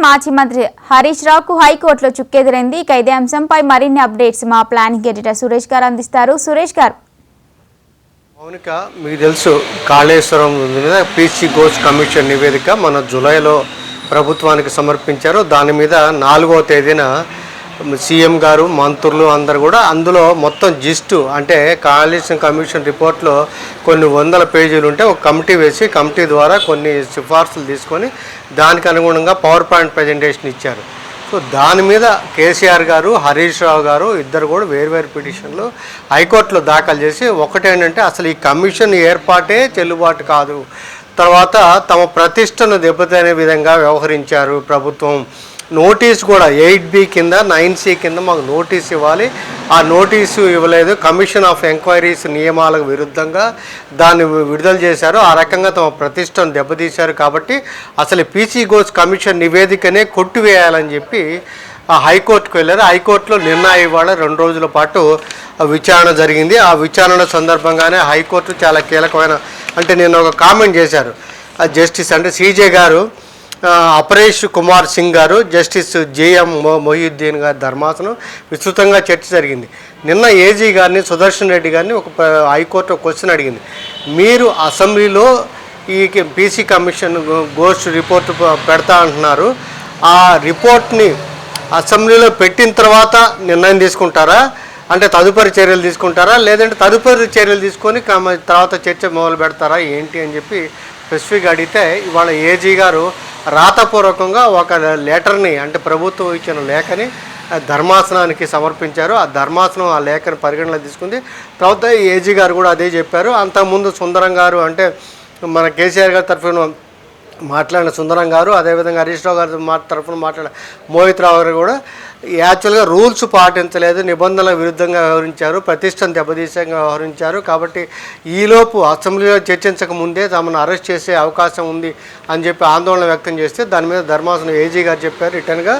మాజీ మంత్రి హరీష్ రావుకు హైకోర్టులో చుక్కెదురైంది. ఇదే అంశంపై మరిన్ని అప్డేట్స్ మా ప్లానింగ్ ఎడిటర్ సురేష్ గారు అందిస్తారు. సురేష్ గారు. మౌనిక, మీకు తెలుసు కాళేశ్వరం మీద పీసీ ఘోష్ కమిషన్ నివేదిక మన జూలైలో ప్రభుత్వానికి సమర్పించారు. దాని మీద 4వ తేదీన సీఎం గారు, మంత్రులు అందరు కూడా అందులో మొత్తం జిస్టు అంటే కాళేశ్వరం కమిషన్ రిపోర్ట్లో కొన్ని వందల పేజీలు ఉంటే ఒక కమిటీ వేసి కమిటీ ద్వారా కొన్ని సిఫార్సులు తీసుకొని దానికి అనుగుణంగా పవర్ పాయింట్ ప్రజెంటేషన్ ఇచ్చారు. సో దాని మీద కేసీఆర్ గారు, హరీష్ రావు గారు ఇద్దరు కూడా వేర్వేరు పిటిషన్లు హైకోర్టులో దాఖలు చేసి ఒకటేంటంటే అసలు ఈ కమిషన్ ఏర్పాటే చెల్లుబాటు కాదు, తర్వాత తమ ప్రతిష్టను దెబ్బతినే విధంగా వ్యవహరించారు ప్రభుత్వం. నోటీస్ కూడా 8B కింద 9C కింద మాకు నోటీస్ ఇవ్వాలి, ఆ నోటీసు ఇవ్వలేదు. కమిషన్ ఆఫ్ ఎంక్వైరీస్ నియమాలకు విరుద్ధంగా దాన్ని విడుదల చేశారు. ఆ రకంగా తమ ప్రతిష్టను దెబ్బతీశారు. కాబట్టి అసలు పీసీ ఘోష్ కమిషన్ నివేదికనే కొట్టివేయాలని చెప్పి హైకోర్టుకు వెళ్ళారు. హైకోర్టులో నిర్ణయం ఇవాళ 2 రోజుల పాటు విచారణ జరిగింది. ఆ విచారణ సందర్భంగానే హైకోర్టు చాలా కీలకమైన అంటే నేను ఒక కామెంట్ చేశారు. జస్టిస్ అంటే CJ గారు, అపరేష్ కుమార్ సింగ్ గారు, జస్టిస్ JM మొహియుద్దీన్ గారి ధర్మాసనం విస్తృతంగా చర్చ జరిగింది. నిన్న AG గారిని, సుదర్శన్ రెడ్డి గారిని ఒక హైకోర్టు క్వశ్చన్ అడిగింది. మీరు అసెంబ్లీలో ఈ పీసీ కమిషన్ ఘోష్ రిపోర్ట్ పెడతా అంటున్నారు, ఆ రిపోర్ట్ని అసెంబ్లీలో పెట్టిన తర్వాత నిర్ణయం తీసుకుంటారా, అంటే తదుపరి చర్యలు తీసుకుంటారా, లేదంటే తదుపరి చర్యలు తీసుకొని తర్వాత చర్చ మొదలు పెడతారా ఏంటి అని చెప్పి స్పెసిఫిక్గా అడిగితే ఇవాళ AG గారు రాతపూర్వకంగా ఒక లెటర్ని అంటే ప్రభుత్వం ఇచ్చిన లేఖని ధర్మాసనానికి సమర్పించారు. ఆ ధర్మాసనం ఆ లేఖను పరిగణలో తీసుకుంది. తర్వాత AG గారు కూడా అదే చెప్పారు. అంతకుముందు సుందరం గారు అంటే మన కేసీఆర్ గారి తరఫున మాట్లాడిన సుందరం గారు, అదేవిధంగా హరీష్ రావు గారి తరఫున మాట్లాడిన మోహిత్ రావు గారు కూడా యాక్చువల్గా రూల్స్ పాటించలేదు, నిబంధనల విరుద్ధంగా వ్యవహరించారు, ప్రతిష్టను దెబ్బతీసంగా వ్యవహరించారు. కాబట్టి ఈలోపు అసెంబ్లీలో చర్చించక ముందే తమను అరెస్ట్ చేసే అవకాశం ఉంది అని చెప్పి ఆందోళన వ్యక్తం చేస్తే దాని మీద ధర్మాసనం AG గారు చెప్పారు రిటర్న్గా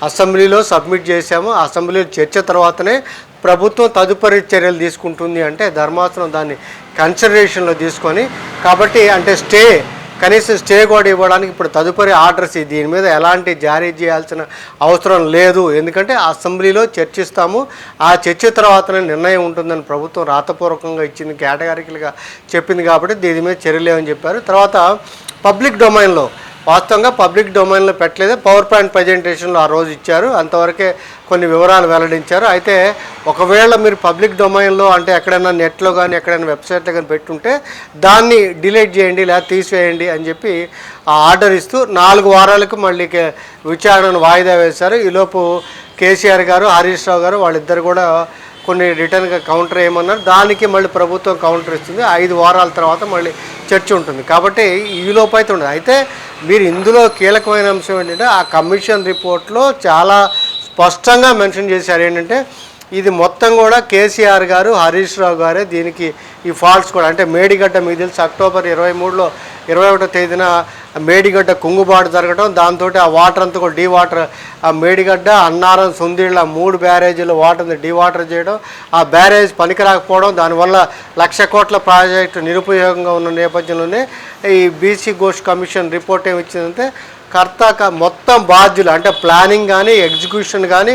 అసెంబ్లీలో సబ్మిట్ చేశాము, అసెంబ్లీలో చర్చ తర్వాతనే ప్రభుత్వం తదుపరి చర్యలు తీసుకుంటుంది అంటే ధర్మాసనం దాన్ని కన్సిడరేషన్లో తీసుకొని కాబట్టి అంటే కనీసం స్టే కూడా ఇవ్వడానికి ఇప్పుడు తదుపరి ఆర్డర్స్ దీని మీద ఎలాంటి జారీ చేయాల్సిన అవసరం లేదు, ఎందుకంటే అసెంబ్లీలో చర్చిస్తాము, ఆ చర్చ తర్వాతనే నిర్ణయం ఉంటుందని ప్రభుత్వం రాతపూర్వకంగా ఇచ్చింది, కేటగారికల్గా చెప్పింది. కాబట్టి దీని మీద చర్యలేమని చెప్పారు. తర్వాత పబ్లిక్ డొమైన్లో వాస్తవంగా పబ్లిక్ డొమైన్లో పెట్టలేదు, పవర్ పాయింట్ ప్రజెంటేషన్లో ఆ రోజు ఇచ్చారు, అంతవరకే కొన్ని వివరాలు వెల్లడించారు. అయితే ఒకవేళ మీరు పబ్లిక్ డొమైన్లో అంటే ఎక్కడైనా నెట్లో కానీ ఎక్కడైనా వెబ్సైట్లో కానీ పెట్టుంటే దాన్ని డిలీట్ చేయండి లేదా తీసివేయండి అని చెప్పి ఆ ఆర్డర్ ఇస్తూ 4 వారాలకు మళ్ళీ విచారణను వాయిదా వేశారు. ఈలోపు కేసీఆర్ గారు, హరీష్ రావు గారు వాళ్ళిద్దరు కూడా కొన్ని రిటర్న్గా కౌంటర్ ఏమన్నారు, దానికి మళ్ళీ ప్రభుత్వం కౌంటర్ ఇస్తుంది. 5 వారాల తర్వాత మళ్ళీ చర్చ ఉంటుంది. కాబట్టి ఈలోపు అయితే ఉండదు. అయితే మీరు ఇందులో కీలకమైన అంశం ఏంటంటే ఆ కమిషన్ రిపోర్ట్లో చాలా స్పష్టంగా మెన్షన్ చేశారు ఏంటంటే ఇది మొత్తం కూడా కేసీఆర్ గారు, హరీష్ రావు గారే దీనికి ఈ ఫాల్ట్స్ కూడా అంటే మేడిగడ్డ మీకు తెలిసి అక్టోబర్ 23లో 21వ తేదీన మేడిగడ్డ కుంగుబాటు జరగడం, దాంతో ఆ వాటర్ అంతా కూడా డీవాటర్ ఆ మేడిగడ్డ, అన్నారం, సుందీళ్ళ 3 బ్యారేజీల వాటర్ని డీవాటర్ చేయడం, ఆ బ్యారేజ్ పనికిరాకపోవడం, దానివల్ల 1,00,000 కోట్ల ప్రాజెక్టు నిరుపయోగంగా ఉన్న నేపథ్యంలోనే ఈ పీసీ ఘోష్ కమిషన్ రిపోర్ట్ ఏమి ఇచ్చిందంటే మొత్తం బాధ్యులు అంటే ప్లానింగ్ కానీ, ఎగ్జిక్యూషన్ కానీ,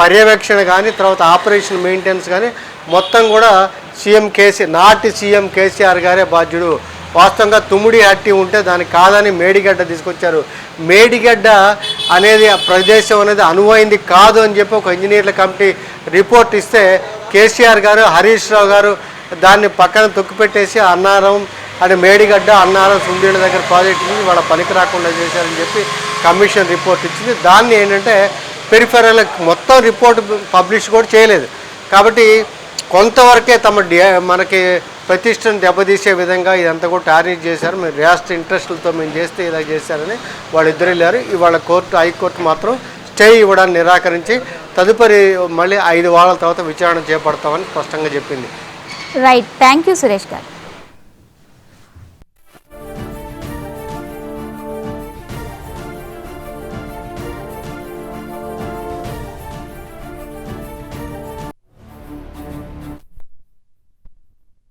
పర్యవేక్షణ కానీ, తర్వాత ఆపరేషన్ మెయింటెనెన్స్ కానీ మొత్తం కూడా నాటి సీఎం కేసీఆర్ గారే బాధ్యుడు. వాస్తవంగా తుమ్మిడి హట్టి ఉంటే దానికి కాదని మేడిగడ్డ తీసుకొచ్చారు. మేడిగడ్డ అనేది ఆ ప్రదేశం అనేది అనువైంది కాదు అని చెప్పి ఒక ఇంజనీర్ల కమిటీ రిపోర్ట్ ఇస్తే కేసీఆర్ గారు, హరీష్ రావు గారు దాన్ని పక్కన తొక్కిపెట్టేసి అన్నారం అంటే మేడిగడ్డ, అన్నారం, సుందీళ్ళ దగ్గర ప్రాజెక్టుని వాళ్ళ పనికి రాకుండా చేశారని చెప్పి కమిషన్ రిపోర్ట్ ఇచ్చింది. దాన్ని ఏంటంటే పెరిఫెరల్ మొత్తం రిపోర్ట్ పబ్లిష్ కూడా చేయలేదు. కాబట్టి కొంతవరకే మనకి ప్రతిష్టను దెబ్బతీసే విధంగా ఇదంతా కూడా టార్నిష్ చేశారు. మీరు రాష్ట్ర ఇంట్రెస్టులతో మేము చేస్తే ఇలా చేశారని వాళ్ళిద్దరు వెళ్ళారు. ఇవాళ హైకోర్టు మాత్రం స్టే ఇవ్వడానికి నిరాకరించి తదుపరి మళ్ళీ 5 వారాల తర్వాత విచారణ చేపడతామని స్పష్టంగా చెప్పింది. రైట్, థ్యాంక్ యూ సురేష్ గారు.